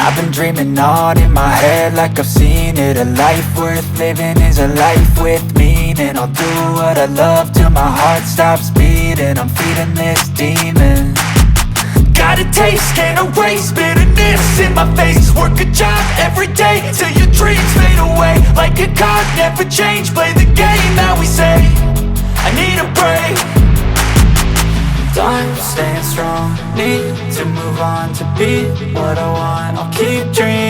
I've been dreaming on in my head like I've seen it. A life worth living is a life with meaning. I'll do what I love till my heart stops beating. I'm feeding this demon. Got a taste, can't erase bitterness in my face. Work a job every day till your dreams fade away. Like a card, never change, play the game that we say. I need a break. Time staying strong, need to move on to be what I want. I'll keep dreaming